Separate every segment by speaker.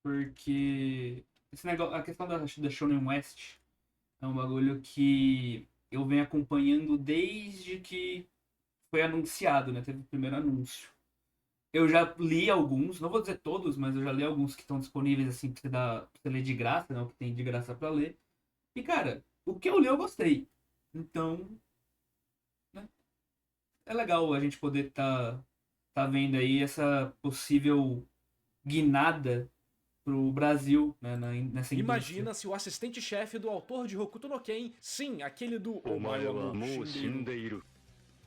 Speaker 1: porque esse negócio, a questão da Shonen West é um bagulho que eu venho acompanhando desde que foi anunciado, né? Teve o primeiro anúncio. Eu já li alguns, não vou dizer todos, mas eu já li alguns que estão disponíveis assim pra você ler de graça, né? O que tem de graça pra ler. E cara, o que eu li eu gostei. Então, né? É legal a gente poder tá vendo aí essa possível guinada pro Brasil, né, nessa indústria.
Speaker 2: Imagina se o assistente-chefe do autor de Hokuto no Ken, sim, aquele do Omae wa mou shindeiru,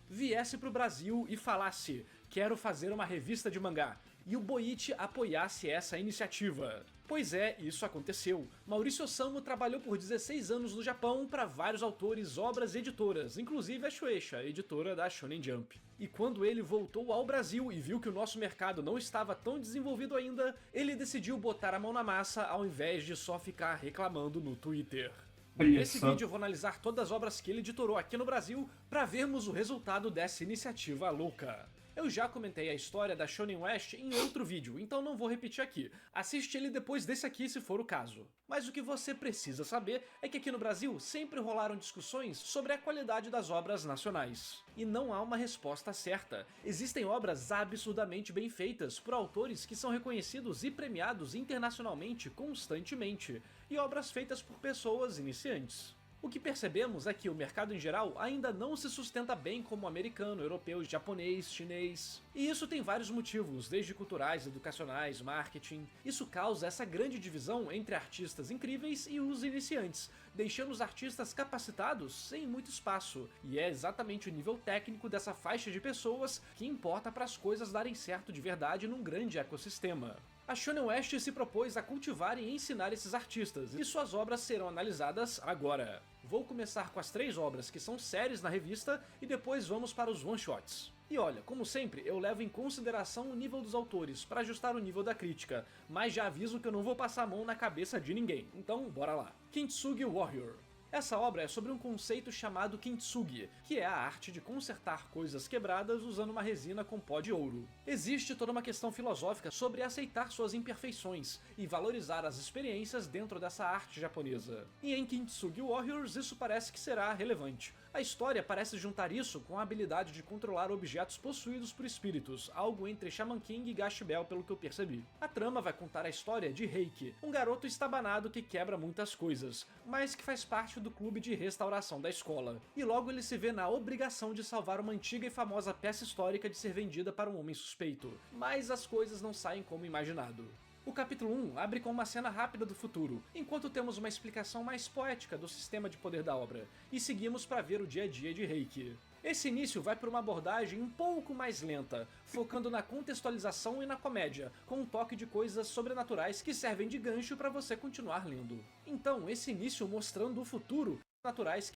Speaker 2: viesse pro Brasil e falasse: quero fazer uma revista de mangá, e o Boichi apoiasse essa iniciativa. Pois é, isso aconteceu. Maurício Osamu trabalhou por 16 anos no Japão para vários autores, obras e editoras, inclusive a Shueisha, editora da Shonen Jump. E quando ele voltou ao Brasil e viu que o nosso mercado não estava tão desenvolvido ainda, ele decidiu botar a mão na massa ao invés de só ficar reclamando no Twitter.
Speaker 1: Olha
Speaker 2: Nesse
Speaker 1: só.
Speaker 2: vídeo eu vou analisar todas as obras que ele editorou aqui no Brasil para vermos o resultado dessa iniciativa louca. Eu já comentei a história da Shonen West em outro vídeo, então não vou repetir aqui. Assiste ele depois desse aqui se for o caso. Mas o que você precisa saber é que aqui no Brasil sempre rolaram discussões sobre a qualidade das obras nacionais. E não há uma resposta certa. Existem obras absurdamente bem feitas por autores que são reconhecidos e premiados internacionalmente constantemente, e obras feitas por pessoas iniciantes. O que percebemos é que o mercado em geral ainda não se sustenta bem como o americano, europeu, japonês, chinês. E isso tem vários motivos, desde culturais, educacionais, marketing. Isso causa essa grande divisão entre artistas incríveis e os iniciantes, deixando os artistas capacitados sem muito espaço. E é exatamente o nível técnico dessa faixa de pessoas que importa para as coisas darem certo de verdade num grande ecossistema. A Shonen West se propôs a cultivar e ensinar esses artistas, e suas obras serão analisadas agora. Vou começar com as 3 obras que são séries na revista e depois vamos para os one-shots. E olha, como sempre, eu levo em consideração o nível dos autores para ajustar o nível da crítica, mas já aviso que eu não vou passar a mão na cabeça de ninguém, então bora lá. Kintsugi Warrior. Essa obra é sobre um conceito chamado Kintsugi, que é a arte de consertar coisas quebradas usando uma resina com pó de ouro. Existe toda uma questão filosófica sobre aceitar suas imperfeições e valorizar as experiências dentro dessa arte japonesa. E em Kintsugi Warriors isso parece que será relevante. A história parece juntar isso com a habilidade de controlar objetos possuídos por espíritos, algo entre Shaman King e Gash Bell pelo que eu percebi. A trama vai contar a história de Reiki, um garoto estabanado que quebra muitas coisas, mas que faz parte do clube de restauração da escola. E logo ele se vê na obrigação de salvar uma antiga e famosa peça histórica de ser vendida para um homem suspeito. Mas as coisas não saem como imaginado. O capítulo 1 abre com uma cena rápida do futuro, enquanto temos uma explicação mais poética do sistema de poder da obra, e seguimos para ver o dia a dia de Reiki. Esse início vai por uma abordagem um pouco mais lenta, focando na contextualização e na comédia, com um toque de coisas sobrenaturais que servem de gancho para você continuar lendo. Então, esse início mostrando o futuro naturais.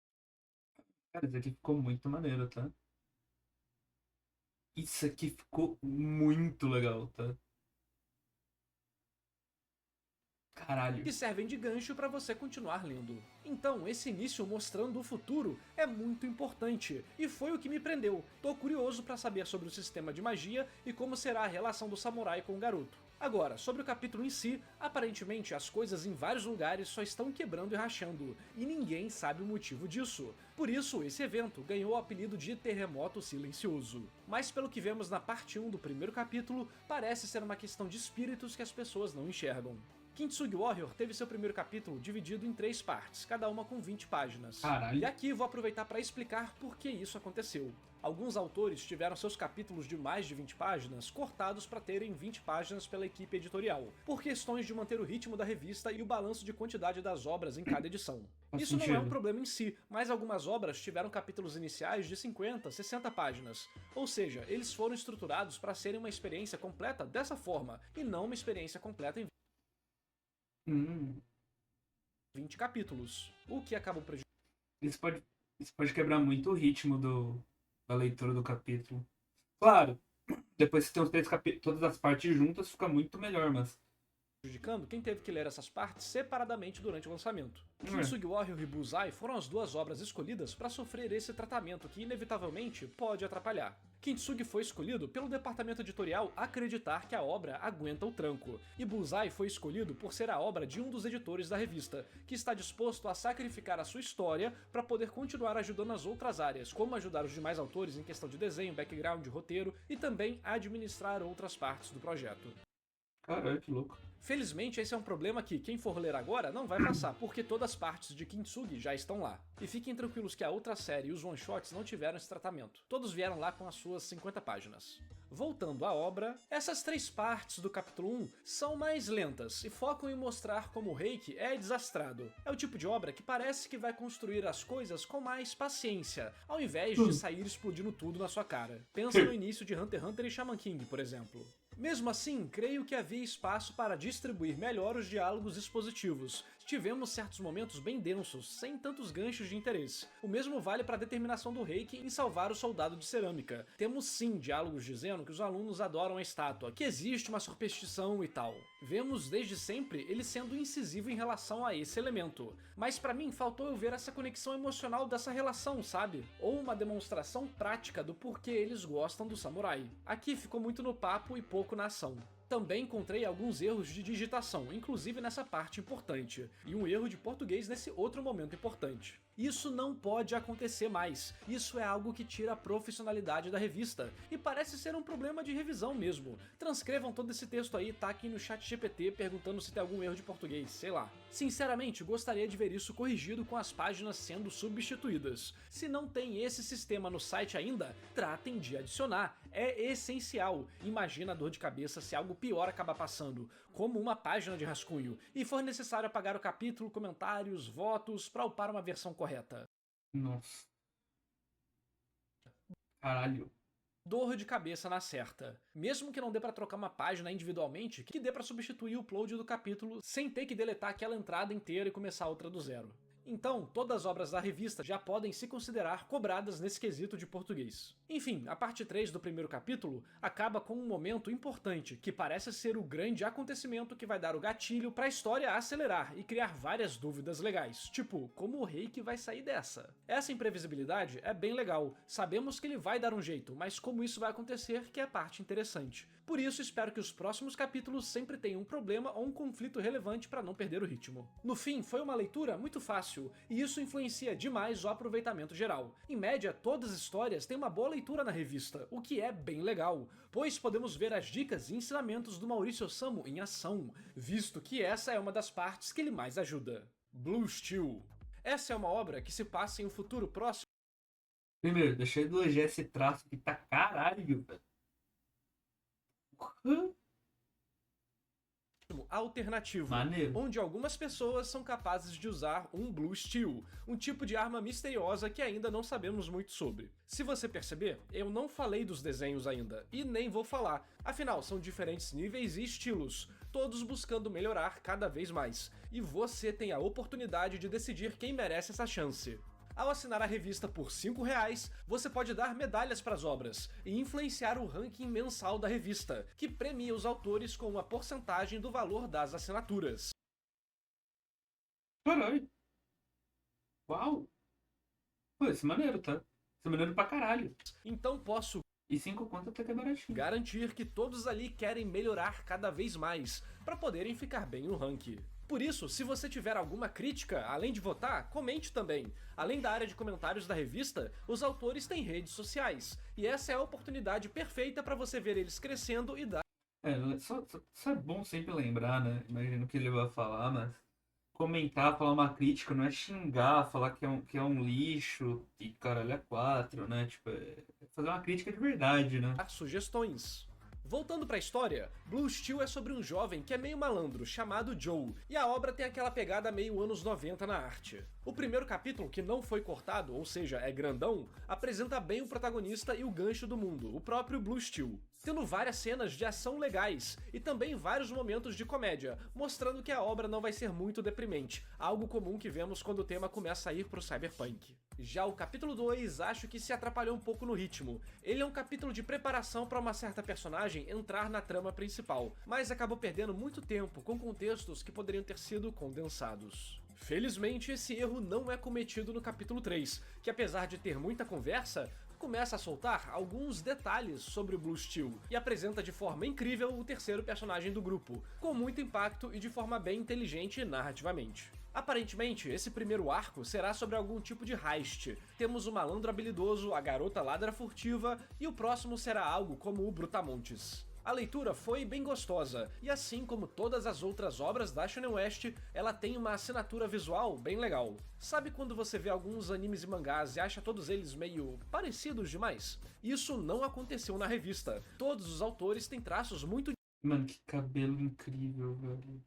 Speaker 1: Cara, isso aqui ficou muito maneiro, tá? Isso aqui ficou muito legal, tá? Caralho.
Speaker 2: Que servem de gancho para você continuar lendo. Então, esse início mostrando o futuro é muito importante, e foi o que me prendeu. Tô curioso para saber sobre o sistema de magia e como será a relação do samurai com o garoto. Agora, sobre o capítulo em si, aparentemente as coisas em vários lugares só estão quebrando e rachando, e ninguém sabe o motivo disso. Por isso, esse evento ganhou o apelido de Terremoto Silencioso. Mas pelo que vemos na parte 1 do primeiro capítulo, parece ser uma questão de espíritos que as pessoas não enxergam. Kintsugi Warrior teve seu primeiro capítulo dividido em 3 partes, cada uma com 20 páginas. E
Speaker 1: Caralho.
Speaker 2: aqui vou aproveitar para explicar por que isso aconteceu. Alguns autores tiveram seus capítulos de mais de 20 páginas cortados para terem 20 páginas pela equipe editorial, por questões de manter o ritmo da revista e o balanço de quantidade das obras em cada edição.
Speaker 1: Faz
Speaker 2: Isso não é um
Speaker 1: sentido.
Speaker 2: problema em si, mas algumas obras tiveram capítulos iniciais de 50, 60 páginas. Ou seja, eles foram estruturados para serem uma experiência completa dessa forma, e não uma experiência completa em
Speaker 1: Hum.
Speaker 2: 20 capítulos, o que acabou prejudicando.
Speaker 1: Isso pode, isso pode quebrar muito o ritmo da leitura do capítulo. Claro, depois que tem os 3 capítulos, todas as partes juntas, fica muito melhor, mas
Speaker 2: prejudicando quem teve que ler essas partes separadamente durante o lançamento. Kintsugi Warrior e Bullseye foram as duas obras escolhidas para sofrer esse tratamento que inevitavelmente pode atrapalhar. Kintsugi foi escolhido pelo departamento editorial acreditar que a obra aguenta o tranco, e Bullseye foi escolhido por ser a obra de um dos editores da revista, que está disposto a sacrificar a sua história para poder continuar ajudando as outras áreas, como ajudar os demais autores em questão de desenho, background, roteiro e também administrar outras partes do projeto.
Speaker 1: Caralho, que louco.
Speaker 2: Felizmente, esse é um problema que quem for ler agora não vai passar, porque todas as partes de Kintsugi já estão lá. E fiquem tranquilos que a outra série e os one-shots não tiveram esse tratamento. Todos vieram lá com as suas 50 páginas. Voltando à obra, essas 3 partes do capítulo 1 são mais lentas e focam em mostrar como o Reiki é desastrado. É o tipo de obra que parece que vai construir as coisas com mais paciência, ao invés de sair explodindo tudo na sua cara. Pensa no início de Hunter x Hunter e Shaman King, por exemplo. Mesmo assim, creio que havia espaço para distribuir melhor os diálogos expositivos. Tivemos certos momentos bem densos, sem tantos ganchos de interesse. O mesmo vale para a determinação do Reiki em salvar o soldado de cerâmica. Temos sim diálogos dizendo que os alunos adoram a estátua, que existe uma superstição e tal. Vemos desde sempre ele sendo incisivo em relação a esse elemento. Mas para mim faltou eu ver essa conexão emocional dessa relação, sabe? Ou uma demonstração prática do porquê eles gostam do samurai. Aqui ficou muito no papo e pouco na ação. Também encontrei alguns erros de digitação, inclusive nessa parte importante, e um erro de português nesse outro momento importante. Isso não pode acontecer mais, isso é algo que tira a profissionalidade da revista, e parece ser um problema de revisão mesmo. Transcrevam todo esse texto aí e taquem no chat GPT perguntando se tem algum erro de português, sei lá. Sinceramente, gostaria de ver isso corrigido com as páginas sendo substituídas. Se não tem esse sistema no site ainda, tratem de adicionar, é essencial. Imagina a dor de cabeça se algo pior acabar passando, como uma página de rascunho, e for necessário apagar o capítulo, comentários, votos, para upar uma versão correta.
Speaker 1: Nossa. Caralho.
Speaker 2: Dor de cabeça na certa. Mesmo que não dê pra trocar uma página individualmente, que dê pra substituir o upload do capítulo sem ter que deletar aquela entrada inteira e começar outra do zero. Então, todas as obras da revista já podem se considerar cobradas nesse quesito de português. Enfim, a parte 3 do primeiro capítulo acaba com um momento importante, que parece ser o grande acontecimento que vai dar o gatilho pra história acelerar e criar várias dúvidas legais, tipo, como o Reiki vai sair dessa? Essa imprevisibilidade é bem legal, sabemos que ele vai dar um jeito, mas como isso vai acontecer que é a parte interessante. Por isso, espero que os próximos capítulos sempre tenham um problema ou um conflito relevante para não perder o ritmo. No fim, foi uma leitura muito fácil, e isso influencia demais o aproveitamento geral. Em média, todas as histórias têm uma boa leitura na revista, o que é bem legal, pois podemos ver as dicas e ensinamentos do Maurício Osamu em ação, visto que essa é uma das partes que ele mais ajuda. Blue Steel. Essa é uma obra que se passa em um futuro próximo.
Speaker 1: Primeiro, deixa eu elogiar esse traço que tá caralho, velho.
Speaker 2: Alternativo,
Speaker 1: Maneiro.
Speaker 2: onde algumas pessoas são capazes de usar um Blue Steel, um tipo de arma misteriosa que ainda não sabemos muito sobre. Se você perceber, eu não falei dos desenhos ainda, e nem vou falar, afinal são diferentes níveis e estilos, todos buscando melhorar cada vez mais, e você tem a oportunidade de decidir quem merece essa chance. Ao assinar a revista por R$5, você pode dar medalhas para as obras e influenciar o ranking mensal da revista, que premia os autores com uma porcentagem do valor das assinaturas.
Speaker 1: Caralho. Uau. Pô, esse é maneiro, tá? Esse é maneiro pra caralho.
Speaker 2: Então posso
Speaker 1: E 5 conto até que é baratinho.
Speaker 2: garantir que todos ali querem melhorar cada vez mais, para poderem ficar bem no ranking. Por isso, se você tiver alguma crítica, além de votar, comente também. Além da área de comentários da revista, os autores têm redes sociais, e essa é a oportunidade perfeita para você ver eles crescendo e dar
Speaker 1: Só é bom sempre lembrar, né? Imagino que ele vai falar, mas comentar, falar uma crítica, não é xingar, falar que é um lixo e caralho é 4, né? Tipo, é fazer uma crítica de verdade, né?
Speaker 2: sugestões. Voltando pra história, Blue Steel é sobre um jovem que é meio malandro, chamado Joe, e a obra tem aquela pegada meio anos 90 na arte. O primeiro capítulo, que não foi cortado, ou seja, é grandão, apresenta bem o protagonista e o gancho do mundo, o próprio Blue Steel. tendo várias cenas de ação legais e também vários momentos de comédia, mostrando que a obra não vai ser muito deprimente, algo comum que vemos quando o tema começa a ir pro cyberpunk. Já o capítulo 2 acho que se atrapalhou um pouco no ritmo. Ele é um capítulo de preparação para uma certa personagem entrar na trama principal, mas acabou perdendo muito tempo com contextos que poderiam ter sido condensados. Felizmente, esse erro não é cometido no capítulo 3, que apesar de ter muita conversa, começa a soltar alguns detalhes sobre o Blue Steel e apresenta de forma incrível o terceiro personagem do grupo, com muito impacto e de forma bem inteligente narrativamente. Aparentemente, esse primeiro arco será sobre algum tipo de heist. Temos o malandro habilidoso, a garota ladra furtiva e o próximo será algo como o Brutamontes. A leitura foi bem gostosa, e assim como todas as outras obras da Shonen West, ela tem uma assinatura visual bem legal. Sabe quando você vê alguns animes e mangás e acha todos eles meio parecidos demais? Isso não aconteceu na revista. Todos os autores têm traços muito
Speaker 1: Mano, que cabelo incrível, velho.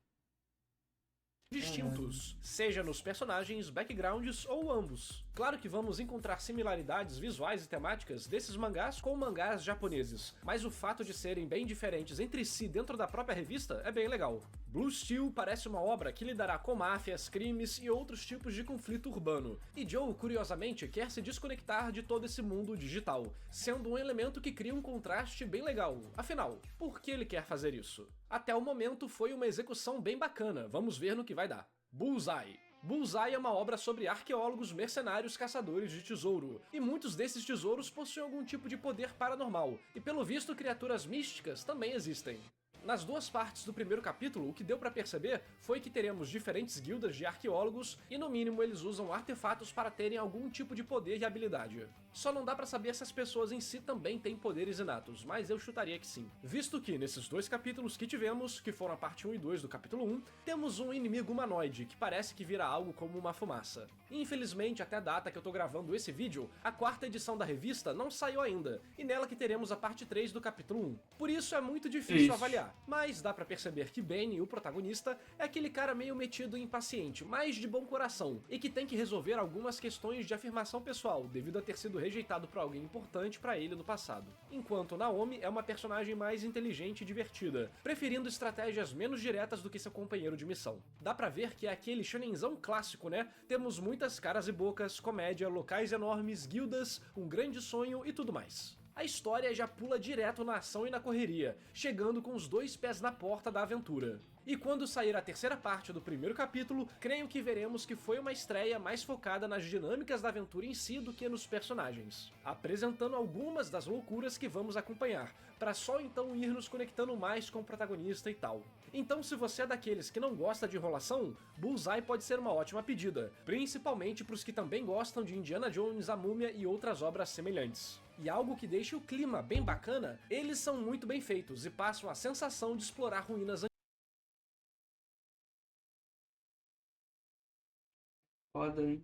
Speaker 2: distintos, seja nos personagens, backgrounds ou ambos. Claro que vamos encontrar similaridades visuais e temáticas desses mangás com mangás japoneses, mas o fato de serem bem diferentes entre si dentro da própria revista é bem legal. Blue Steel parece uma obra que lidará com máfias, crimes e outros tipos de conflito urbano, e Joe, curiosamente, quer se desconectar de todo esse mundo digital, sendo um elemento que cria um contraste bem legal. Afinal, por que ele quer fazer isso? Até o momento foi uma execução bem bacana, vamos ver no que vai dar. Bullseye. Bullseye é uma obra sobre arqueólogos mercenários caçadores de tesouro, e muitos desses tesouros possuem algum tipo de poder paranormal, e pelo visto criaturas místicas também existem. Nas duas partes do primeiro capítulo, o que deu pra perceber foi que teremos diferentes guildas de arqueólogos e no mínimo eles usam artefatos para terem algum tipo de poder e habilidade. Só não dá pra saber se as pessoas em si também têm poderes inatos, mas eu chutaria que sim. Visto que nesses dois capítulos que tivemos, que foram a parte 1 e 2 do capítulo 1, temos um inimigo humanoide que parece que vira algo como uma fumaça. Infelizmente, até a data que eu tô gravando esse vídeo, a quarta edição da revista não saiu ainda, e nela que teremos a parte 3 do capítulo 1. Por isso é muito difícil avaliar. Mas dá pra perceber que Ben, o protagonista, é aquele cara meio metido e impaciente, mas de bom coração, e que tem que resolver algumas questões de afirmação pessoal, devido a ter sido rejeitado por alguém importante pra ele no passado. Enquanto Naomi é uma personagem mais inteligente e divertida, preferindo estratégias menos diretas do que seu companheiro de missão. Dá pra ver que é aquele shonenzão clássico, né? Temos muitas caras e bocas, comédia, locais enormes, guildas, um grande sonho e tudo mais. A história já pula direto na ação e na correria, chegando com os dois pés na porta da aventura. E quando sair a terceira parte do primeiro capítulo, creio que veremos que foi uma estreia mais focada nas dinâmicas da aventura em si do que nos personagens, apresentando algumas das loucuras que vamos acompanhar, para só então ir nos conectando mais com o protagonista e tal. Então se você é daqueles que não gosta de enrolação, Bullseye pode ser uma ótima pedida, principalmente para os que também gostam de Indiana Jones, a Múmia e outras obras semelhantes. E algo que deixa o clima bem bacana, eles são muito bem feitos e passam a sensação de explorar ruínas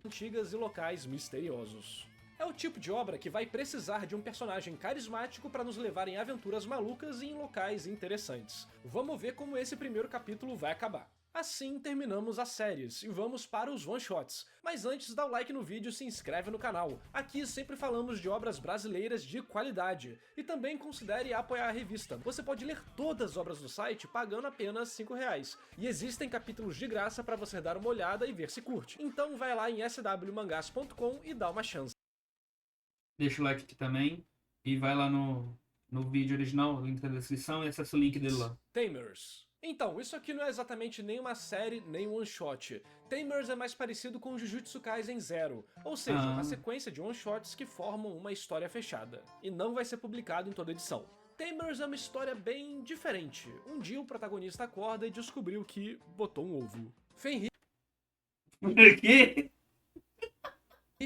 Speaker 2: antigas e locais misteriosos. É o tipo de obra que vai precisar de um personagem carismático para nos levar em aventuras malucas e em locais interessantes. Vamos ver como esse primeiro capítulo vai acabar. Assim terminamos as séries e vamos para os one-shots. Mas antes dá o like no vídeo e se inscreve no canal. Aqui sempre falamos de obras brasileiras de qualidade. E também considere apoiar a revista. Você pode ler todas as obras do site pagando apenas R$5. E existem capítulos de graça para você dar uma olhada e ver se curte. Então vai lá em swmangás.com e dá uma chance.
Speaker 1: Deixa o like aqui também. E vai lá no vídeo original, link na descrição, e acessa o link dele lá.
Speaker 2: Tamers. Então, isso aqui não é exatamente nem uma série, nem um one-shot. Tamers é mais parecido com Jujutsu Kaisen Zero, ou seja, uma sequência de one-shots que formam uma história fechada. E não vai ser publicado em toda edição. Tamers é uma história bem diferente. Um dia o protagonista acorda e descobriu que botou um ovo. Fenrir
Speaker 1: Que?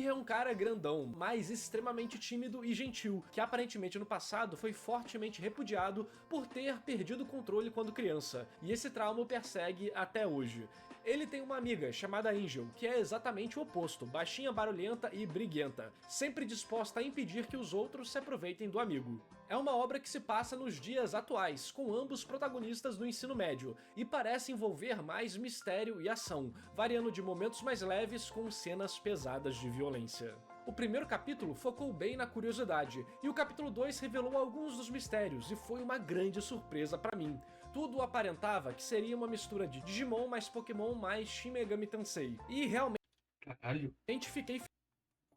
Speaker 2: é um cara grandão, mas extremamente tímido e gentil, que aparentemente no passado foi fortemente repudiado por ter perdido o controle quando criança, e esse trauma o persegue até hoje. Ele tem uma amiga chamada Angel, que é exatamente o oposto, baixinha, barulhenta e briguenta, sempre disposta a impedir que os outros se aproveitem do amigo. É uma obra que se passa nos dias atuais, com ambos protagonistas do ensino médio, e parece envolver mais mistério e ação, variando de momentos mais leves com cenas pesadas de violência. O primeiro capítulo focou bem na curiosidade, e o capítulo 2 revelou alguns dos mistérios, e foi uma grande surpresa pra mim. Tudo aparentava que seria uma mistura de Digimon mais Pokémon mais Shin Megami Tensei, e realmente
Speaker 1: Caralho,
Speaker 2: fiquei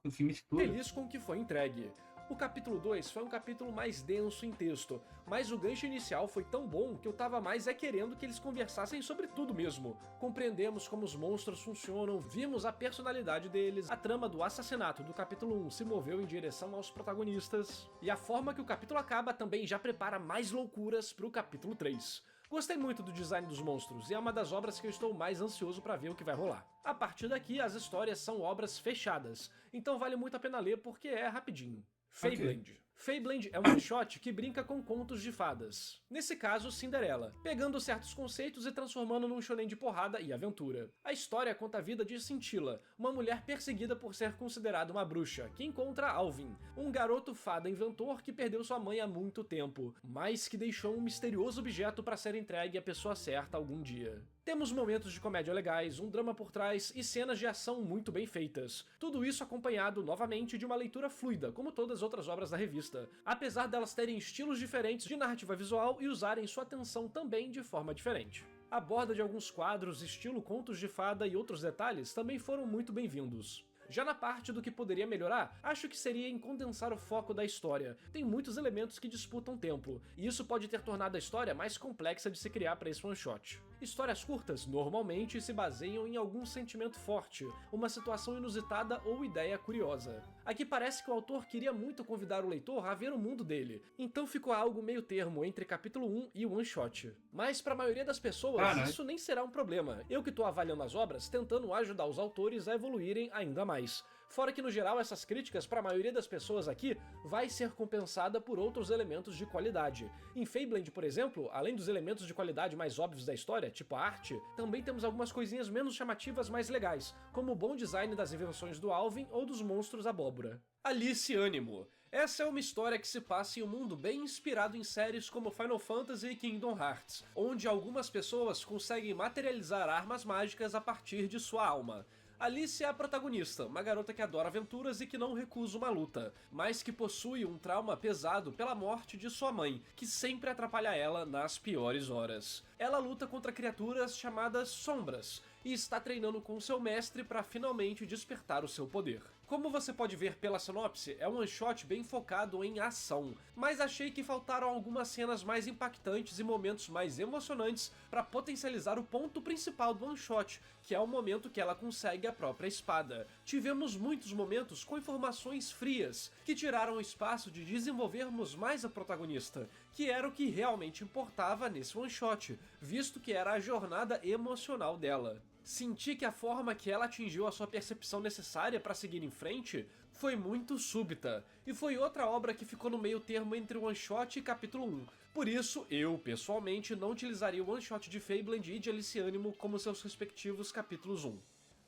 Speaker 1: esse mistura.
Speaker 2: feliz com o que foi entregue. O capítulo 2 foi um capítulo mais denso em texto, mas o gancho inicial foi tão bom que eu tava mais querendo que eles conversassem sobre tudo mesmo. Compreendemos como os monstros funcionam, vimos a personalidade deles, a trama do assassinato do capítulo 1 se moveu em direção aos protagonistas, e a forma que o capítulo acaba também já prepara mais loucuras pro capítulo 3. Gostei muito do design dos monstros, e é uma das obras que eu estou mais ansioso pra ver o que vai rolar. A partir daqui, as histórias são obras fechadas, então vale muito a pena ler porque é rapidinho. Fableland. Fableland é um one-shot que brinca com contos de fadas. Nesse caso, Cinderela, pegando certos conceitos e transformando num shonen de porrada e aventura. A história conta a vida de Cintila, uma mulher perseguida por ser considerada uma bruxa, que encontra Alvin, um garoto fada inventor que perdeu sua mãe há muito tempo, mas que deixou um misterioso objeto para ser entregue à pessoa certa algum dia. Temos momentos de comédia legais, um drama por trás e cenas de ação muito bem feitas. Tudo isso acompanhado, novamente, de uma leitura fluida, como todas as outras obras da revista, apesar delas terem estilos diferentes de narrativa visual e usarem sua atenção também de forma diferente. A borda de alguns quadros, estilo contos de fada e outros detalhes também foram muito bem-vindos. Já na parte do que poderia melhorar, acho que seria em condensar o foco da história. Tem muitos elementos que disputam tempo, e isso pode ter tornado a história mais complexa de se criar para esse one-shot. Histórias curtas normalmente se baseiam em algum sentimento forte, uma situação inusitada ou ideia curiosa. Aqui parece que o autor queria muito convidar o leitor a ver o mundo dele, então ficou algo meio termo entre capítulo 1 e o one-shot. Mas para a maioria das pessoas isso nem será um problema, eu que tô avaliando as obras tentando ajudar os autores a evoluírem ainda mais. Fora que no geral essas críticas para a maioria das pessoas aqui vai ser compensada por outros elementos de qualidade. Em Fableland, por exemplo, além dos elementos de qualidade mais óbvios da história, tipo a arte, também temos algumas coisinhas menos chamativas mais legais, como o bom design das invenções do Alvin ou dos monstros abóbora. Alice Animo. Essa é uma história que se passa em um mundo bem inspirado em séries como Final Fantasy e Kingdom Hearts, onde algumas pessoas conseguem materializar armas mágicas a partir de sua alma. Alice é a protagonista, uma garota que adora aventuras e que não recusa uma luta, mas que possui um trauma pesado pela morte de sua mãe, que sempre atrapalha ela nas piores horas. Ela luta contra criaturas chamadas Sombras, e está treinando com seu mestre para finalmente despertar o seu poder. Como você pode ver pela sinopse, é um one-shot bem focado em ação, mas achei que faltaram algumas cenas mais impactantes e momentos mais emocionantes para potencializar o ponto principal do one-shot, que é o momento que ela consegue a própria espada. Tivemos muitos momentos com informações frias, que tiraram o espaço de desenvolvermos mais a protagonista, que era o que realmente importava nesse one-shot, visto que era a jornada emocional dela. Senti que a forma que ela atingiu a sua percepção necessária para seguir em frente foi muito súbita, e foi outra obra que ficou no meio termo entre o one-shot e capítulo 1. Por isso, eu, pessoalmente, não utilizaria o one-shot de Fableland e de Alice Animo como seus respectivos capítulos 1.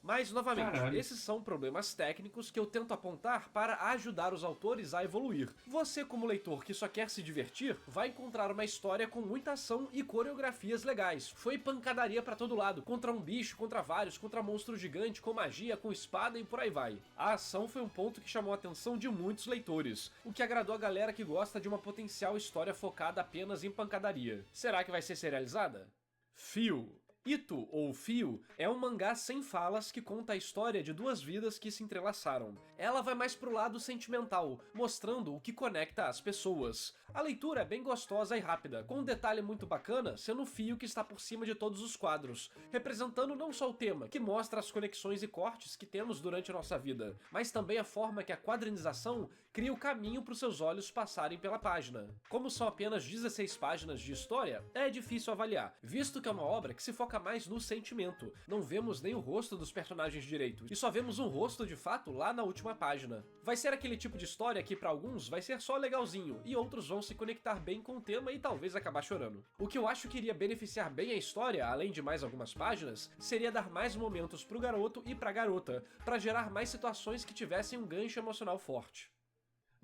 Speaker 2: Mas, novamente, esses são problemas técnicos que eu tento apontar para ajudar os autores a evoluir. Você, como leitor que só quer se divertir, vai encontrar uma história com muita ação e coreografias legais. Foi pancadaria pra todo lado, contra um bicho, contra vários, contra monstro gigante, com magia, com espada e por aí vai. A ação foi um ponto que chamou a atenção de muitos leitores, o que agradou a galera que gosta de uma potencial história focada apenas em pancadaria. Será que vai ser serializada? Fio. Ito, ou Fio, é um mangá sem falas que conta a história de duas vidas que se entrelaçaram. Ela vai mais pro lado sentimental, mostrando o que conecta as pessoas. A leitura é bem gostosa e rápida, com um detalhe muito bacana sendo o fio que está por cima de todos os quadros, representando não só o tema, que mostra as conexões e cortes que temos durante a nossa vida, mas também a forma que a quadrinização cria o caminho para os seus olhos passarem pela página. Como são apenas 16 páginas de história, é difícil avaliar, visto que é uma obra que se foca mais no sentimento. Não vemos nem o rosto dos personagens direito, e só vemos um rosto de fato lá na última página. Vai ser aquele tipo de história que para alguns vai ser só legalzinho, e outros vão se conectar bem com o tema e talvez acabar chorando. O que eu acho que iria beneficiar bem a história, além de mais algumas páginas, seria dar mais momentos pro garoto e pra garota, para gerar mais situações que tivessem um gancho emocional forte.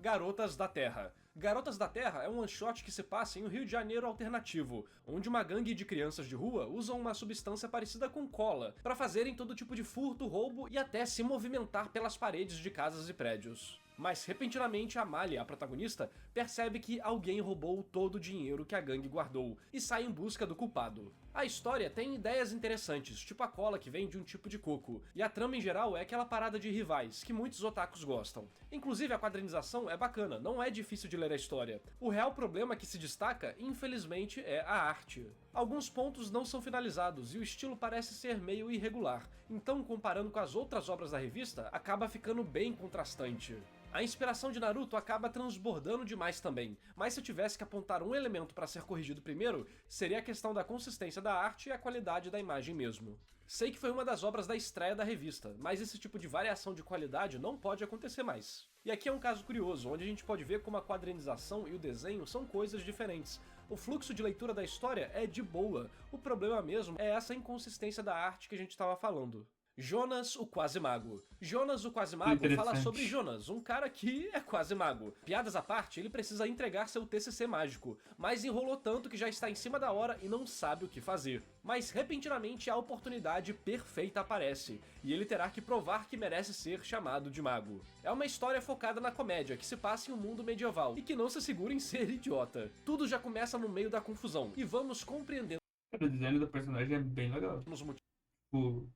Speaker 2: Garotas da Terra. Garotas da Terra é um one-shot que se passa em um Rio de Janeiro alternativo, onde uma gangue de crianças de rua usam uma substância parecida com cola para fazerem todo tipo de furto, roubo e até se movimentar pelas paredes de casas e prédios. Mas repentinamente a Mali, a protagonista, percebe que alguém roubou todo o dinheiro que a gangue guardou e sai em busca do culpado. A história tem ideias interessantes, tipo a cola que vem de um tipo de coco, e a trama em geral é aquela parada de rivais, que muitos otakus gostam. Inclusive a quadrinização é bacana, não é difícil de ler a história. O real problema que se destaca, infelizmente, é a arte. Alguns pontos não são finalizados e o estilo parece ser meio irregular, então comparando com as outras obras da revista, acaba ficando bem contrastante. A inspiração de Naruto acaba transbordando demais também, mas se eu tivesse que apontar um elemento para ser corrigido primeiro, seria a questão da consistência da arte e a qualidade da imagem mesmo. Sei que foi uma das obras da estreia da revista, mas esse tipo de variação de qualidade não pode acontecer mais. E aqui é um caso curioso, onde a gente pode ver como a quadrinização e o desenho são coisas diferentes. O fluxo de leitura da história é de boa, o problema mesmo é essa inconsistência da arte que a gente estava falando. Jonas, o Quase Mago. Jonas, o Quase Mago fala sobre Jonas, um cara que é quase mago. Piadas à parte, ele precisa entregar seu TCC mágico, mas enrolou tanto que já está em cima da hora e não sabe o que fazer. Mas repentinamente a oportunidade perfeita aparece, e ele terá que provar que merece ser chamado de mago. É uma história focada na comédia, que se passa em um mundo medieval, e que não se segura em ser idiota. Tudo já começa no meio da confusão, e vamos compreendendo
Speaker 1: O design do personagem é bem legal.
Speaker 2: os motivos
Speaker 1: Tipo,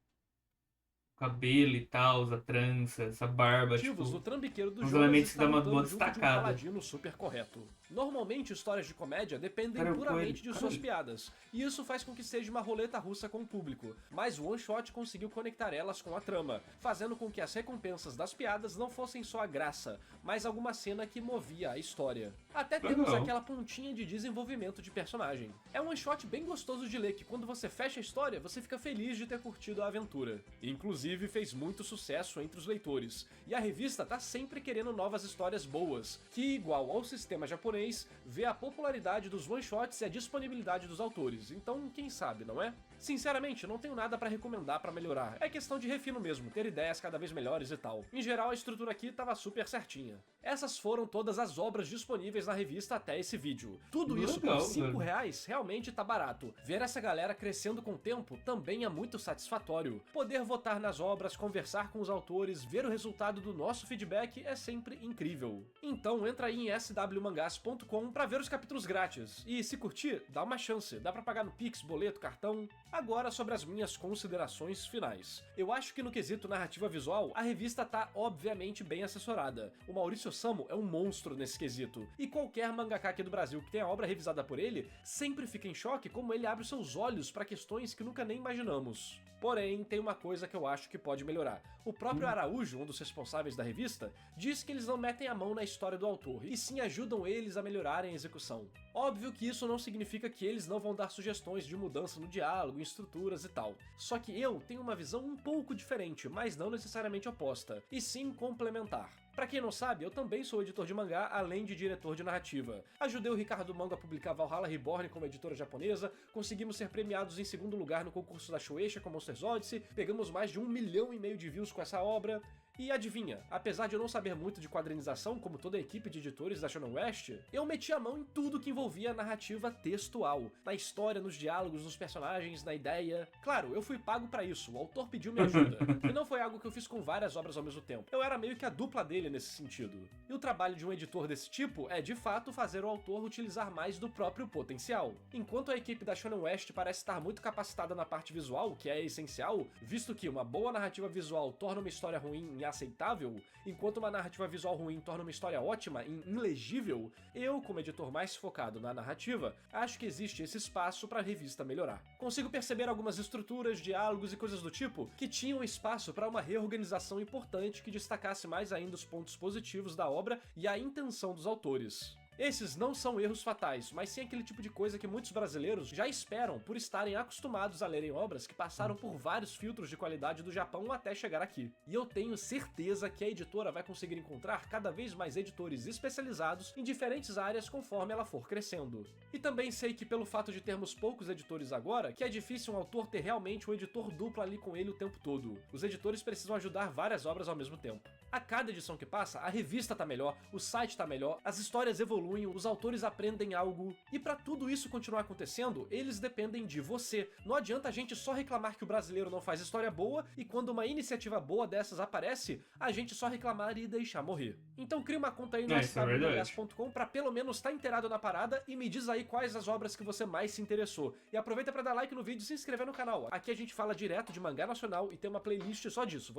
Speaker 1: o cabelo e tal, a trança, essa barba, tipo,
Speaker 2: do trambiqueiro do
Speaker 1: os
Speaker 2: Jonas
Speaker 1: elementos que
Speaker 2: estar
Speaker 1: dão uma
Speaker 2: lutando
Speaker 1: boa
Speaker 2: junto de um
Speaker 1: destacada.
Speaker 2: paladino super correto. Normalmente histórias de comédia dependem
Speaker 1: Cara,
Speaker 2: puramente de
Speaker 1: cara,
Speaker 2: suas piadas, e isso faz com que seja uma roleta russa com o público, mas o One Shot conseguiu conectar elas com a trama, fazendo com que as recompensas das piadas não fossem só a graça, mas alguma cena que movia a história. Até temos
Speaker 1: Legal.
Speaker 2: aquela pontinha de desenvolvimento de personagem. É um One Shot bem gostoso de ler, que quando você fecha a história, você fica feliz de ter curtido a aventura. Inclusive fez muito sucesso entre os leitores, e a revista tá sempre querendo novas histórias boas, que, igual ao sistema japonês, vê a popularidade dos one-shots e a disponibilidade dos autores, então quem sabe, não é? Sinceramente, não tenho nada pra recomendar pra melhorar, é questão de refino mesmo, ter ideias cada vez melhores e tal. Em geral, a estrutura aqui tava super certinha. Essas foram todas as obras disponíveis na revista até esse vídeo. Tudo isso por
Speaker 1: Legal,
Speaker 2: R$5 realmente tá barato. Ver essa galera crescendo com o tempo também é muito satisfatório. Poder votar nas obras, conversar com os autores, ver o resultado do nosso feedback é sempre incrível. Então entra aí em swmangás.com pra ver os capítulos grátis. E se curtir, dá uma chance, dá pra pagar no Pix, boleto, cartão. Agora sobre as minhas considerações finais. Eu acho que no quesito narrativa visual, a revista tá obviamente bem assessorada. O Maurício Osamu é um monstro nesse quesito, e qualquer mangaka aqui do Brasil que tenha a obra revisada por ele, sempre fica em choque como ele abre seus olhos pra questões que nunca nem imaginamos. Porém, tem uma coisa que eu acho que pode melhorar. O próprio Araújo, um dos responsáveis da revista, diz que eles não metem a mão na história do autor, e sim ajudam eles a melhorarem a execução. Óbvio que isso não significa que eles não vão dar sugestões de mudança no diálogo, em estruturas e tal. Só que eu tenho uma visão um pouco diferente, mas não necessariamente oposta, e sim complementar. Pra quem não sabe, eu também sou editor de mangá, além de diretor de narrativa. Ajudei o Ricardo Mango a publicar Valhalla Reborn como editora japonesa, conseguimos ser premiados em segundo lugar no concurso da Shueisha com Monsters Odyssey, pegamos mais de 1,5 milhão de views com essa obra. E adivinha, apesar de eu não saber muito de quadrinização, como toda a equipe de editores da Shonen West, eu meti a mão em tudo que envolvia a narrativa textual, na história, nos diálogos, nos personagens, na ideia. Claro, eu fui pago pra isso, o autor pediu minha ajuda, e não foi algo que eu fiz com várias obras ao mesmo tempo. Eu era meio que a dupla dele nesse sentido. E o trabalho de um editor desse tipo é, de fato, fazer o autor utilizar mais do próprio potencial. Enquanto a equipe da Shonen West parece estar muito capacitada na parte visual, que é essencial, visto que uma boa narrativa visual torna uma história ruim aceitável, enquanto uma narrativa visual ruim torna uma história ótima e ilegível, eu, como editor mais focado na narrativa, acho que existe esse espaço para a revista melhorar. Consigo perceber algumas estruturas, diálogos e coisas do tipo que tinham espaço para uma reorganização importante que destacasse mais ainda os pontos positivos da obra e a intenção dos autores. Esses não são erros fatais, mas sim aquele tipo de coisa que muitos brasileiros já esperam por estarem acostumados a lerem obras que passaram por vários filtros de qualidade do Japão até chegar aqui. E eu tenho certeza que a editora vai conseguir encontrar cada vez mais editores especializados em diferentes áreas conforme ela for crescendo. E também sei que pelo fato de termos poucos editores agora, que é difícil um autor ter realmente um editor duplo ali com ele o tempo todo. Os editores precisam ajudar várias obras ao mesmo tempo. A cada edição que passa, a revista tá melhor, o site tá melhor, as histórias evoluem, os autores aprendem algo. E pra tudo isso continuar acontecendo, eles dependem de você. Não adianta a gente só reclamar que o brasileiro não faz história boa e quando uma iniciativa boa dessas aparece, a gente só reclamar e deixar morrer. Então cria uma conta aí no
Speaker 1: Isso é verdade.
Speaker 2: swmangás.com pra pelo menos estar inteirado na parada e me diz aí quais as obras que você mais se interessou. E aproveita pra dar like no vídeo e se inscrever no canal. Aqui a gente fala direto de mangá nacional e tem uma playlist só disso.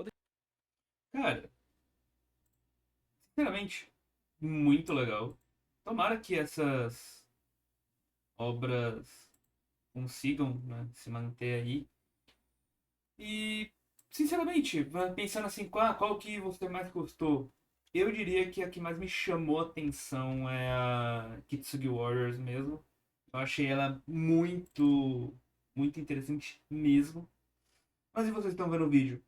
Speaker 1: Cara, sinceramente, muito legal. Tomara que essas obras consigam, né, se manter aí. E, sinceramente, pensando assim, qual que você mais gostou? Eu diria que a que mais me chamou a atenção é a Kitsugi Warriors mesmo. Eu achei ela muito interessante mesmo. Mas e vocês estão vendo o vídeo?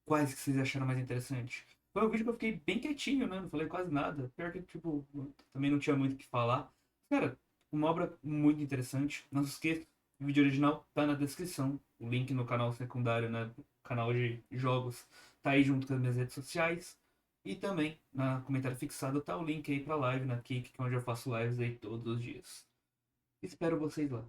Speaker 1: Quais que vocês acharam mais interessante? Foi um vídeo que eu fiquei bem quietinho, né? Não falei quase nada. Pior que, tipo, também não tinha muito o que falar. Cara, uma obra muito interessante. Não se esqueça, o vídeo original tá na descrição. O link no canal secundário, né? Canal de jogos, tá aí junto com as minhas redes sociais. E também, na comentário fixado, tá o link aí pra live na Kik, que é onde eu faço lives aí todos os dias. Espero vocês lá.